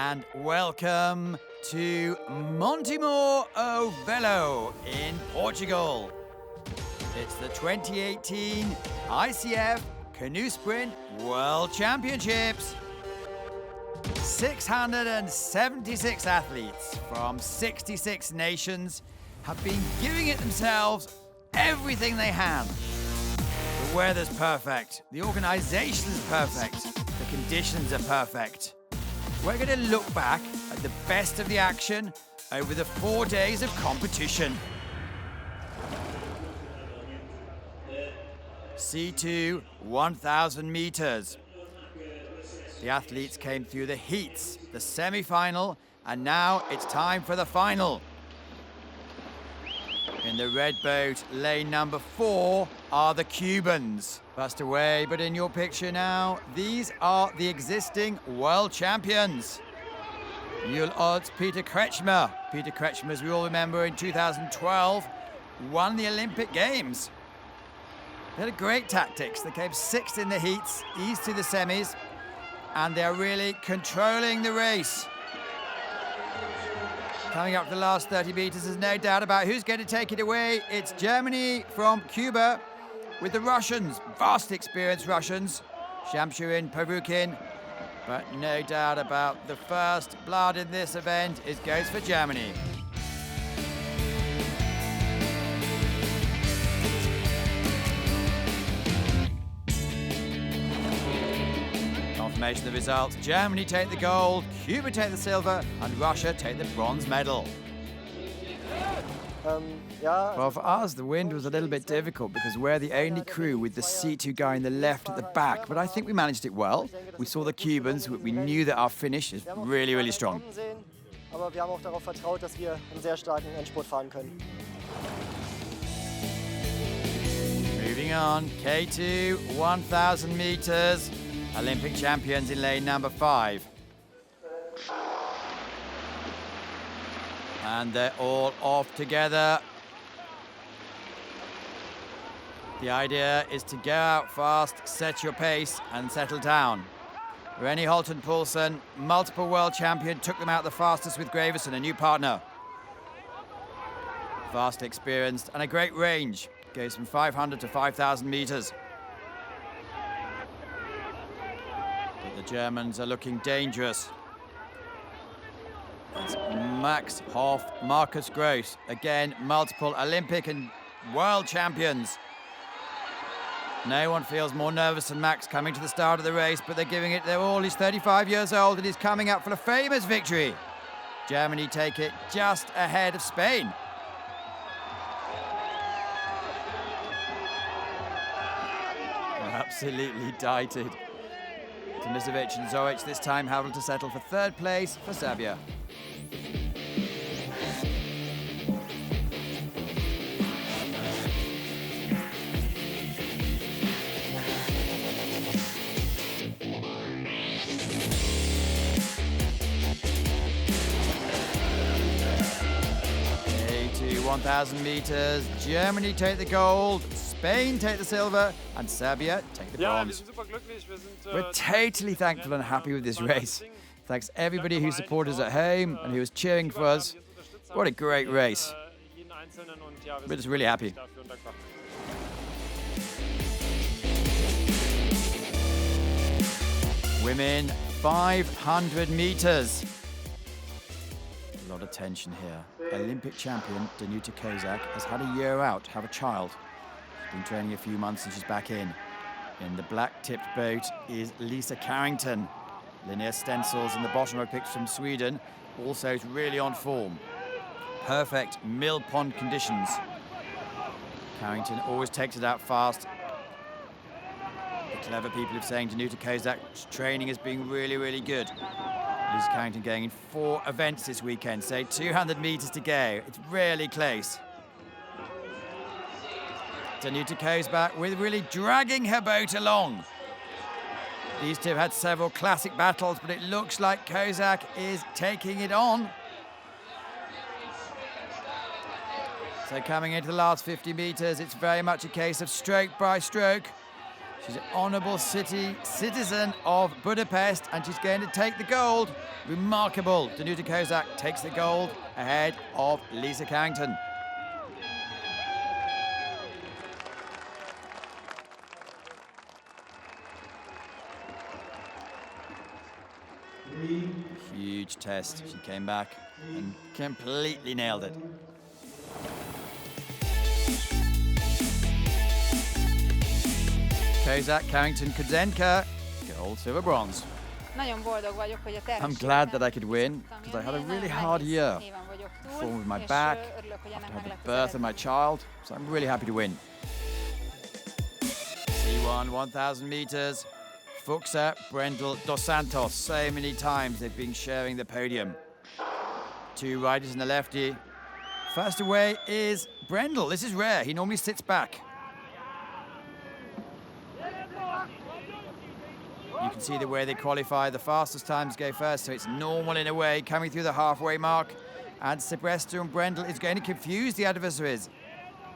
and welcome to Montemor o Velo in Portugal. It's the 2018 ICF Canoe Sprint World Championships. 676 athletes from 66 nations have been giving it themselves everything they have. The weather's perfect, the organisation is perfect, the conditions are perfect. We're going to look back at the best of the action over the 4 days of competition. C2, 1,000 metres. The athletes came through the heats, the semi-final, and now it's time for the final. In the red boat, lane number 4, are the Cubans. Passed away, but in your picture now, these are the existing world champions. Yul Odds Peter Kretschmer. Peter Kretschmer, as we all remember, in 2012, won the Olympic Games. They had great tactics. They came 6th in the heats, eased to the semis, and they're really controlling the race. Coming up to the last 30 meters, there's no doubt about who's going to take it away. It's Germany from Cuba with the Russians, vast experienced Russians, Shamshurin, Pavukin. But no doubt about the first blood in this event goes for Germany. Confirmation of the results. Germany take the gold, Cuba take the silver, and Russia take the bronze medal. Well, for us, the wind was a little bit difficult because we're the only crew with the C2 guy in the left at the back, but I think we managed it well. We saw the Cubans, we knew that our finish is really, really strong. Aber wir haben auch darauf vertraut, dass wir einen sehr starken Endspurt fahren können. Moving on, K2, 1,000 meters. Olympic champions in lane number 5. And they're all off together. The idea is to go out fast, set your pace, and settle down. Rennie Holton Poulsen, multiple world champion, took them out the fastest with Graverson, a new partner. Vastly experienced and a great range. Goes from 500 to 5,000 meters. But the Germans are looking dangerous. It's Max Hoff, Marcus Gross, again, multiple Olympic and world champions. No one feels more nervous than Max coming to the start of the race, but they're giving it their all. He's 35 years old and he's coming up for a famous victory. Germany take it just ahead of Spain. Absolutely dieted. Tomisevic and Zoic this time having to settle for 3rd place for Serbia. To 1,000 meters, Germany take the gold, Spain take the silver, and Serbia take the bronze. We're totally thankful and happy with this race. Thanks everybody who supported us at home and who was cheering for us. What a great race. We're just really happy. Women, 500 meters. A lot of tension here. Olympic champion Danuta Kozak has had a year out, have a child. She's been training a few months and she's back in. In the black-tipped boat is Lisa Carrington. Linnea Stencils in the bottom row picks from Sweden, also is really on form. Perfect mill pond conditions. Carrington always takes it out fast. The clever people are saying Danuta Kozak's training has been really, really good. Lisa Carrington going in 4 events this weekend, so 200 meters to go. It's really close. Danuta Kozak with really dragging her boat along. These two have had several classic battles, but it looks like Kozak is taking it on. So coming into the last 50 meters, it's very much a case of stroke by stroke. She's an honourable citizen of Budapest, and she's going to take the gold. Remarkable. Danuta Kozak takes the gold ahead of Lisa Carrington. Huge test. She came back and completely nailed it. Kozak, Carrington, Kudzenka, gold, silver, bronze. I'm glad that I could win because I had a really hard year. Performed with my back, after having the birth of my child, so I'm really happy to win. C1, 1,000 meters. Fuchsa, Brendel, Dos Santos. So many times they've been sharing the podium. Two riders and a lefty. First away is Brendel. This is rare. He normally sits back. You can see the way they qualify. The fastest times go first, so it's normal in a way, coming through the halfway mark. And Sebresta and Brendel is going to confuse the adversaries.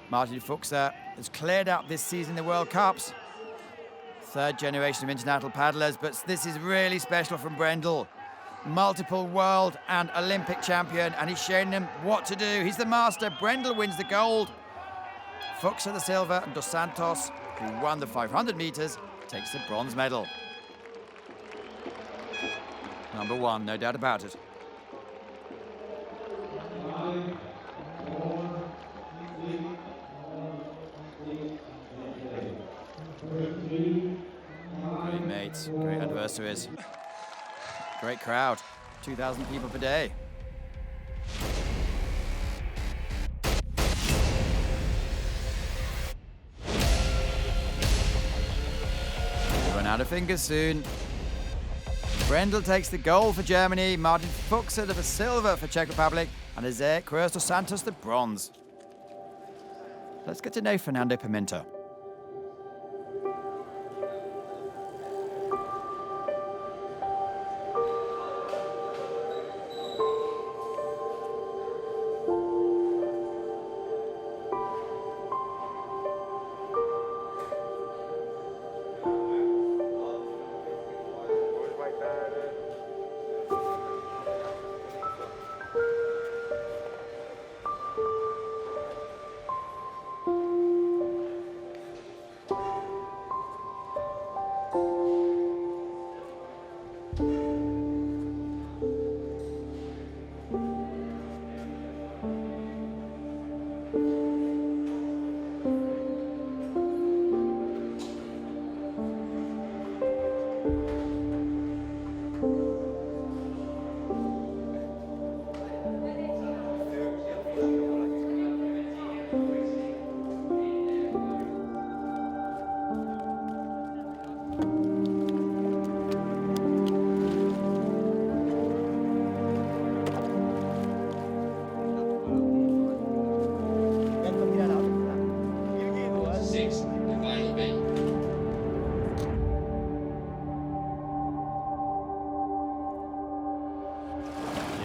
Martin Fuchsa has cleared up this season in the World Cups. Third generation of international paddlers, but this is really special from Brendel. Multiple world and Olympic champion, and he's shown them what to do. He's the master. Brendel wins the gold. Fuchsa the silver, and Dos Santos, who won the 500 meters, takes the bronze medal. Number one, no doubt about it. Great mates, great adversaries. Great crowd, 2,000 people per day. We'll run out of fingers soon. Brendel takes the gold for Germany, Martin Fuchsa the silver for Czech Republic, and Jose Cruz dos Santos the bronze. Let's get to know Fernando Pimenta.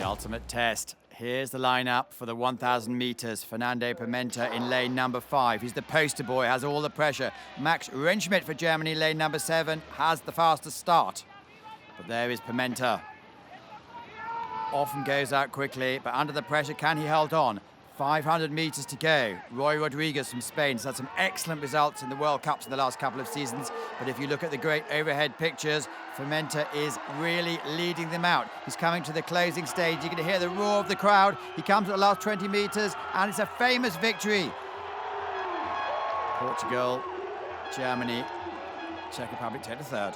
Ultimate test. Here's the lineup for the 1,000 meters. Fernando Pimenta in lane number 5. He's the poster boy, has all the pressure. Max Rentschmidt for Germany, lane number 7, has the fastest start. But there is Pimenta. Often goes out quickly, but under the pressure, can he hold on? 500 meters to go. Roy Rodriguez from Spain has had some excellent results in the World Cups in the last couple of seasons. But if you look at the great overhead pictures, Pimenta is really leading them out. He's coming to the closing stage. You can hear the roar of the crowd. He comes at the last 20 meters, and it's a famous victory. Portugal, Germany, Czech Republic take the third.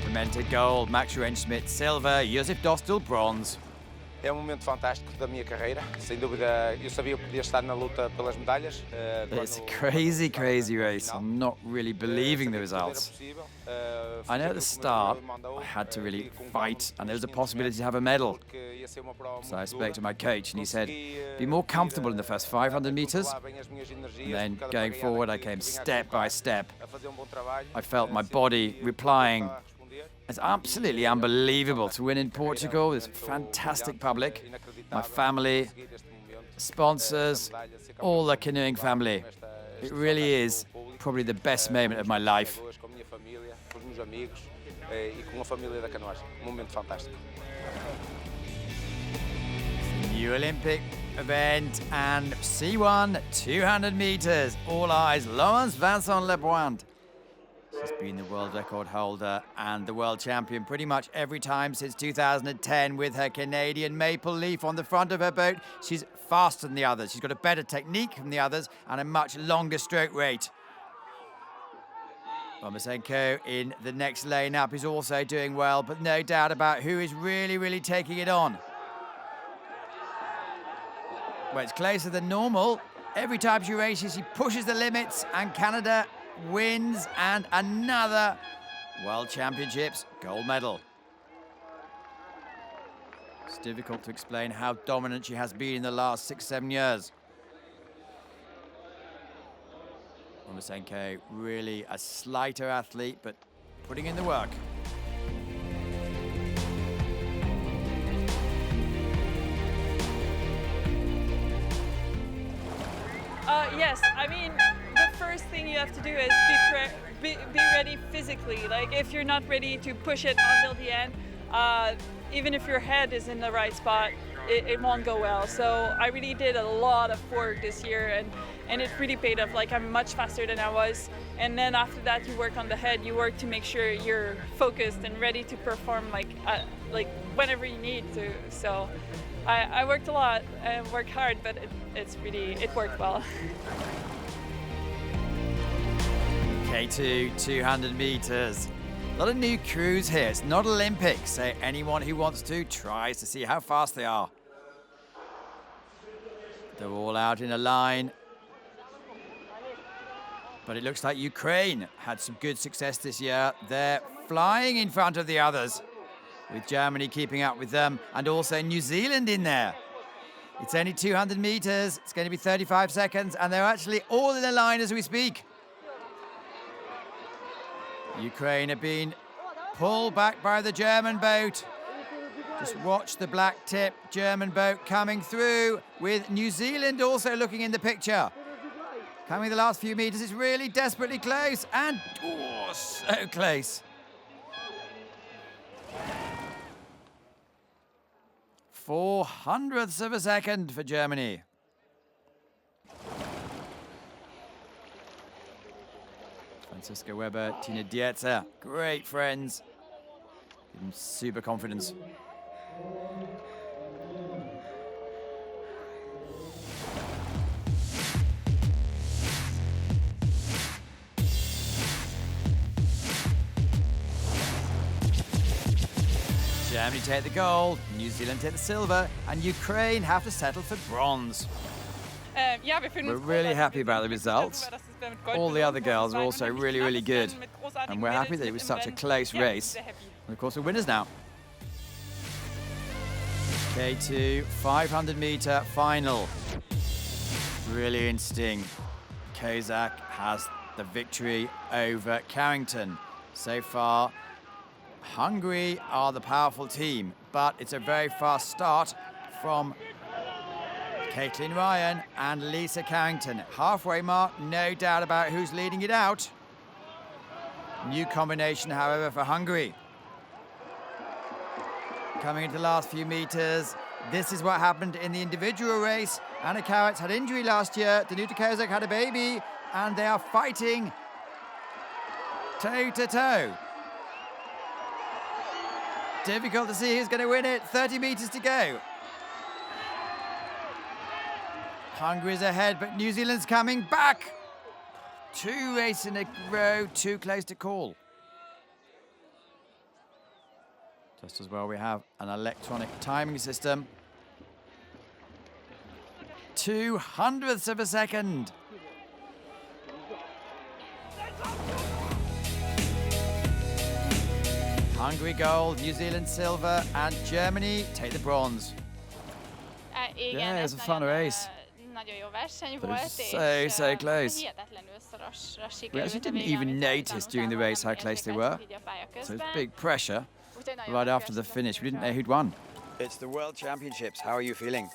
Pimenta gold, Max Rentschmidt silver, Josef Dostal bronze. É momento fantástico da minha carreira. Sem dúvida, eu sabia que podia estar na luta pelas medalhas. It's a crazy race. I'm not really believing the results. I know at the start I had to really fight, and there was a possibility to have a medal. So I spoke to my coach, and he said, be more comfortable in the first 500 meters. And then going forward, I came step by step. I felt my body replying. It's absolutely unbelievable to win in Portugal. This fantastic public, my family, sponsors, all the canoeing family. It really is probably the best moment of my life. New Olympic event and C1 200 meters. All eyes. Laurence Vincent Lepointe. She's been the world record holder and the world champion pretty much every time since 2010 with her Canadian maple leaf on the front of her boat. She's faster than the others. She's got a better technique than the others and a much longer stroke rate. Tomasenko in the next lane up is also doing well, but no doubt about who is really taking it on. Well, it's closer than normal. Every time she races, she pushes the limits, and Canada wins, and another World Championships gold medal. It's difficult to explain how dominant she has been in the last 6-7 years. Tomasenko, really a slighter athlete, but putting in the work. Yes, I mean, the first thing you have to do is be ready physically. Like, if you're not ready to push it until the end, even if your head is in the right spot, it won't go well. So I really did a lot of work this year, and it really paid off. Like, I'm much faster than I was. And then after that, you work on the head. You work to make sure you're focused and ready to perform like whenever you need to. So I worked a lot and worked hard, but it worked well. K2, 200 meters. A lot of new crews here. It's not Olympics, so anyone who wants to tries to see how fast they are. They're all out in a line. But it looks like Ukraine had some good success this year. They're flying in front of the others, with Germany keeping up with them, and also New Zealand in there. It's only 200 meters. It's going to be 35 seconds, and they're actually all in a line as we speak. Ukraine have been pulled back by the German boat. Just watch the black tip German boat coming through, with New Zealand also looking in the picture. Coming the last few meters, it's really desperately close, and oh, so close. 0.04 of a second for Germany. Franziska Weber, Tina Dietzer, great friends. Give them super confidence. Germany take the gold, New Zealand take the silver, and Ukraine have to settle for bronze. We're really happy about the results. All the other girls are also really good, and we're happy that it was such a close race. And of course, we're winners now. K2 500 meter final. Really interesting. Kozak has the victory over Carrington. So far, Hungary are the powerful team, but it's a very fast start from Caitlin Ryan and Lisa Carrington. Halfway mark, no doubt about who's leading it out. New combination, however, for Hungary. Coming into the last few meters, this is what happened in the individual race. Anna Karatz had injury last year, Danuta Kozak had a baby, and they are fighting toe to toe. Difficult to see who's going to win it. 30 meters to go. Hungary's ahead, but New Zealand's coming back. 2 races in a row, too close to call. Just as well, we have an electronic timing system. 0.02 of a second. Hungary gold, New Zealand silver, and Germany take the bronze. Yeah, it was a fun race. But it was so close. We actually didn't even notice during the race how close they were. So it was big pressure right after the finish. We didn't know who'd won. It's the World Championships. How are you feeling?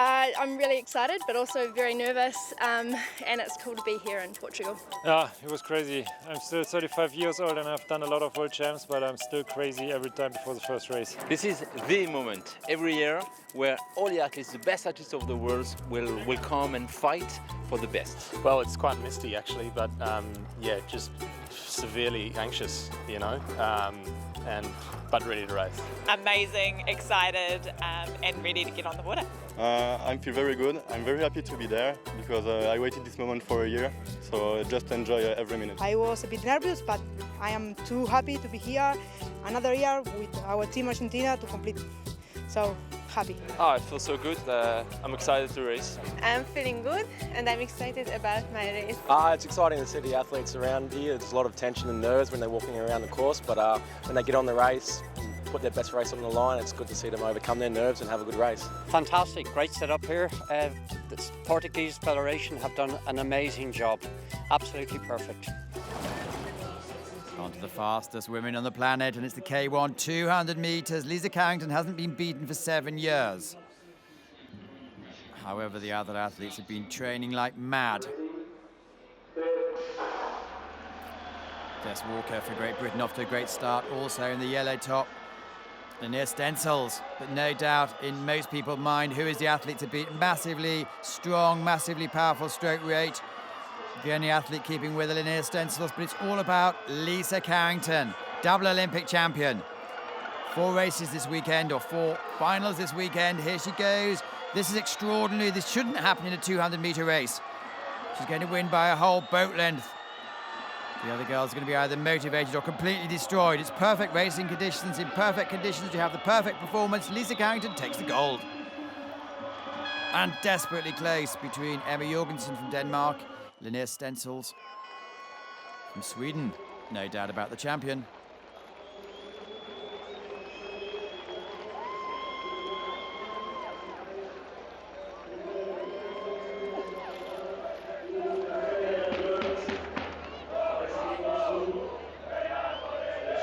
I'm really excited, but also very nervous, and it's cool to be here in Portugal. Yeah, it was crazy. I'm still 35 years old and I've done a lot of world champs, but I'm still crazy every time before the first race. This is the moment every year where all the athletes, the best athletes of the world, will come and fight for the best. Well, it's quite misty actually, but yeah, just severely anxious, you know, but ready to race. Amazing, excited, and ready to get on the water. I feel very good. I'm very happy to be there because I waited this moment for a year, so just enjoy every minute. I was a bit nervous, but I am too happy to be here another year with our team Argentina to complete. So happy. Oh, I feel so good. I'm excited to race. I'm feeling good and I'm excited about my race. It's exciting to see the athletes around here. There's a lot of tension and nerves when they're walking around the course, but when they get on the race and put their best race on the line, it's good to see them overcome their nerves and have a good race. Fantastic, great setup here. The Portuguese Federation have done an amazing job. Absolutely perfect. On to the fastest women on the planet, and it's the K1 200 metres. Lisa Carrington hasn't been beaten for 7 years. However, the other athletes have been training like mad. Jess Walker for Great Britain off to a great start, also in the yellow top. Lanier Stencils, but no doubt in most people's mind who is the athlete to beat. Massively strong, massively powerful stroke rate. The only athlete keeping with Lanier Stencils, but it's all about Lisa Carrington, double Olympic champion. 4 races this weekend, or 4 finals this weekend. Here she goes. This is extraordinary. This shouldn't happen in a 200-metre race. She's going to win by a whole boat length. The other girls are going to be either motivated or completely destroyed. It's perfect racing conditions. In perfect conditions, you have the perfect performance. Lisa Carrington takes the gold. And desperately close between Emma Jorgensen from Denmark, Lanier Stencils from Sweden. No doubt about the champion.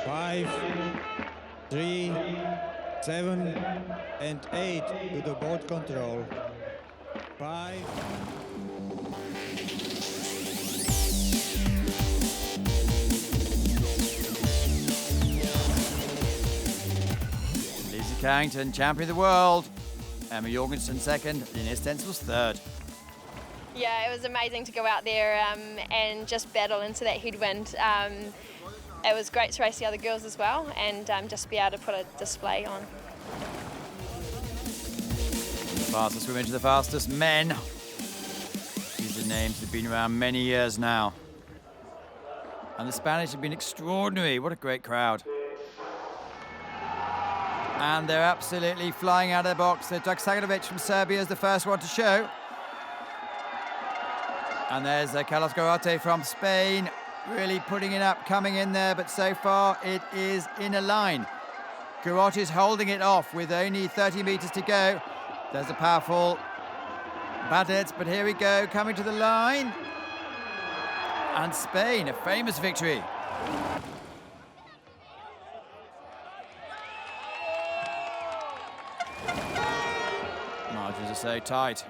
Five, 3, 7, and 8 to the board control. 5. Lisa Carrington, champion of the world. Emma Jorgensen second, Lanier Stencils third. Yeah, it was amazing to go out there and just battle into that headwind. It was great to race the other girls as well and just be able to put a display on. The fastest women to the fastest men. These are names that have been around many years now. And the Spanish have been extraordinary. What a great crowd. And they're absolutely flying out of the box. Dragsagovic from Serbia is the first one to show. And there's Carlos Garate from Spain, really putting it up, coming in there, but so far it is in a line. Garate is holding it off with only 30 metres to go. There's a powerful Badets, but here we go, coming to the line. And Spain, a famous victory. Margins are so tight.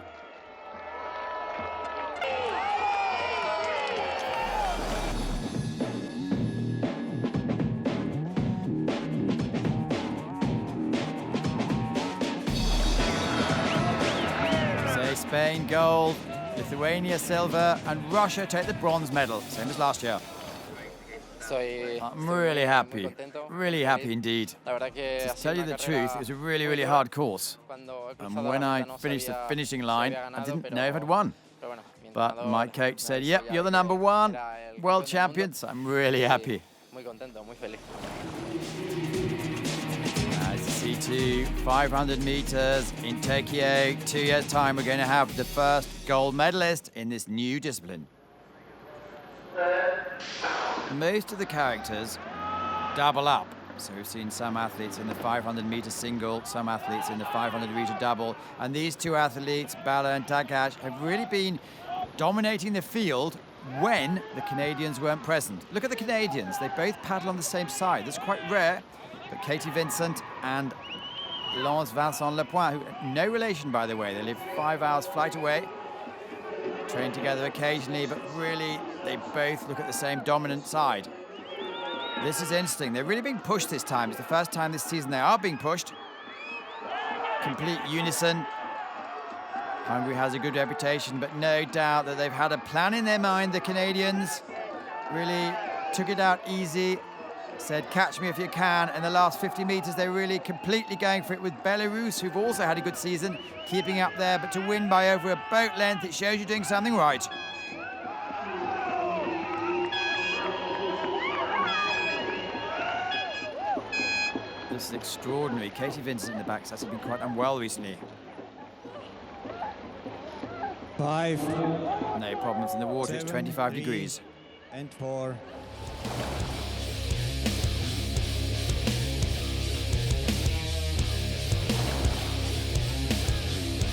Spain gold, Lithuania silver, and Russia take the bronze medal, same as last year. I'm really happy indeed. To tell you the truth, it was a really, really hard course. And when I finished the finishing line, I didn't know if I'd won. But my coach said, yep, you're the number 1 world champion, so I'm really happy. C2 500 meters in Tokyo. 2 years' time, we're going to have the first gold medalist in this new discipline. Most of the characters double up So we've seen some athletes in the 500-meter single, some athletes in the 500-meter double, and these two athletes, Bala and Takash, have really been dominating the field when the Canadians weren't present. Look at the Canadians. They both paddle on the same side. That's quite rare, but Katie Vincent and Lance Vincent Lepoint, who no relation, by the way. They live 5 hours flight away, train together occasionally, but really they both look at the same dominant side. This is interesting. They're really being pushed this time. It's the first time this season they are being pushed. Complete unison. Hungary has a good reputation, but no doubt that they've had a plan in their mind, the Canadians. Really took it out easy. Said, catch me if you can. In the last 50 meters, they're really completely going for it with Belarus, who've also had a good season, keeping up there. But to win by over a boat length, it shows you're doing something right. This is extraordinary. Katie Vincent in the back has been quite unwell recently. 5. No problems in the water. 7, It's 25 3, degrees. And 4.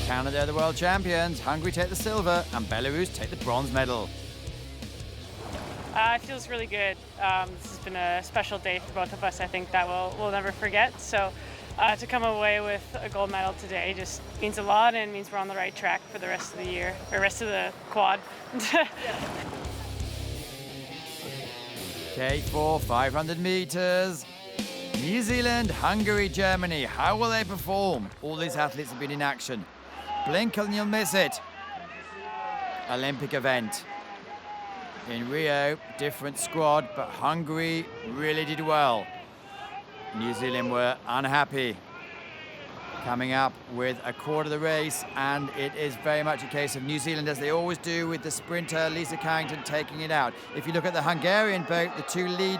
Canada are the world champions. Hungary take the silver, and Belarus take the bronze medal. It feels really good. This has been a special day for both of us. I think that we'll never forget. So to come away with a gold medal today just means a lot, and means we're on the right track for the rest of the year, or rest of the quad. K4, 500 meters. New Zealand, Hungary, Germany. How will they perform? All these athletes have been in action. Blink and you'll miss it. Olympic event. In Rio, different squad, but Hungary really did well. New Zealand were unhappy. Coming up with a quarter of the race, and it is very much a case of New Zealand, as they always do, with the sprinter Lisa Carrington taking it out. If you look at the Hungarian boat, the two lead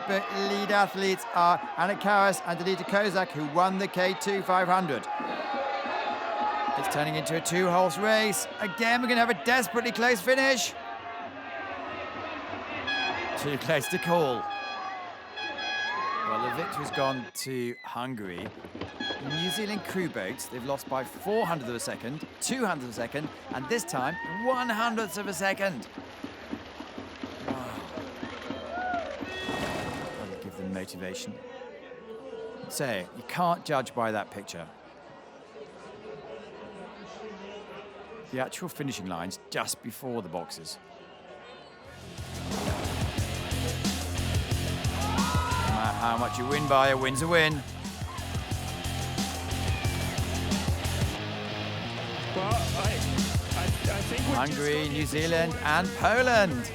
athletes are Anna Karas and Danita Kozak, who won the K2 500. It's turning into a two-horse race. Again, we're going to have a desperately close finish. Too close to call. Well, the victory's gone to Hungary. New Zealand crew boats, they've lost by 400th of a second, 200th of a second, and this time, 100th of a second. Wow. That'll give them motivation. So, you can't judge by that picture. The actual finishing line's just before the boxes. No matter how much you win by, a win's a win. Well, I think Hungary, New Zealand, and Poland.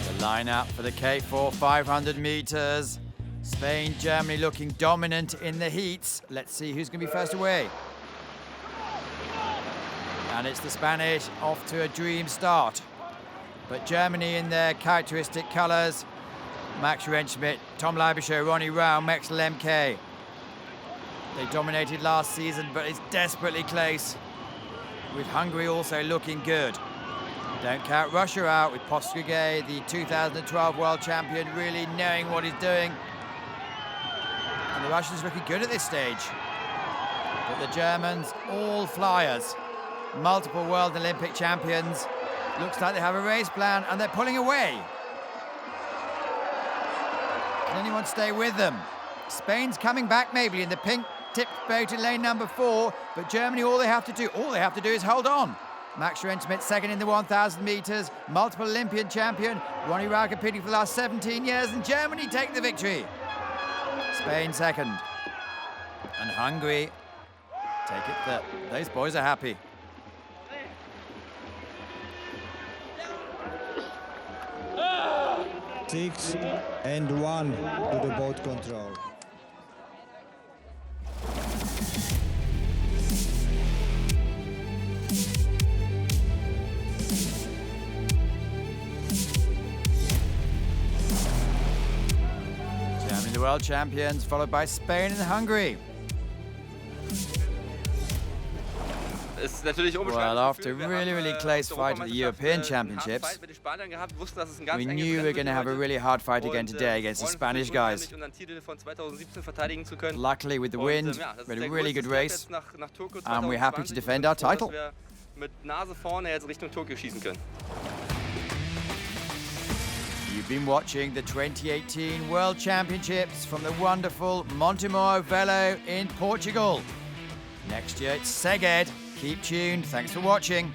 The lineup for the K4 500 meters. Spain, Germany looking dominant in the heats. Let's see who's going to be first away. And it's the Spanish off to a dream start. But Germany in their characteristic colours. Max Rentschmidt, Tom Leibischer, Ronnie Rau, Max Lemke. They dominated last season, but it's desperately close. With Hungary also looking good. Don't count Russia out, with Postgregay, the 2012 world champion, really knowing what he's doing. And the Russians looking good at this stage. But the Germans, all flyers. Multiple world Olympic champions. Looks like they have a race plan, and they're pulling away. Can anyone stay with them? Spain's coming back maybe in the pink tipped boat in lane number 4, but Germany, all they have to do is hold on. Max Rentschmidt second in the 1,000 meters, multiple Olympian champion, Ronnie Rau competing for the last 17 years, and Germany take the victory. Spain second. And Hungary take it that those boys are happy. Six and 1 to the boat control. Germany, the world champions, followed by Spain and Hungary. Well, after a really close fight at the European Championships, we knew we were going to have a really hard fight again today against the Spanish guys. Luckily, with the wind, we had a really good race, and we're happy to defend our title. You've been watching the 2018 World Championships from the wonderful Montemor Velo in Portugal. Next year it's Szeged. Keep tuned. Thanks for watching.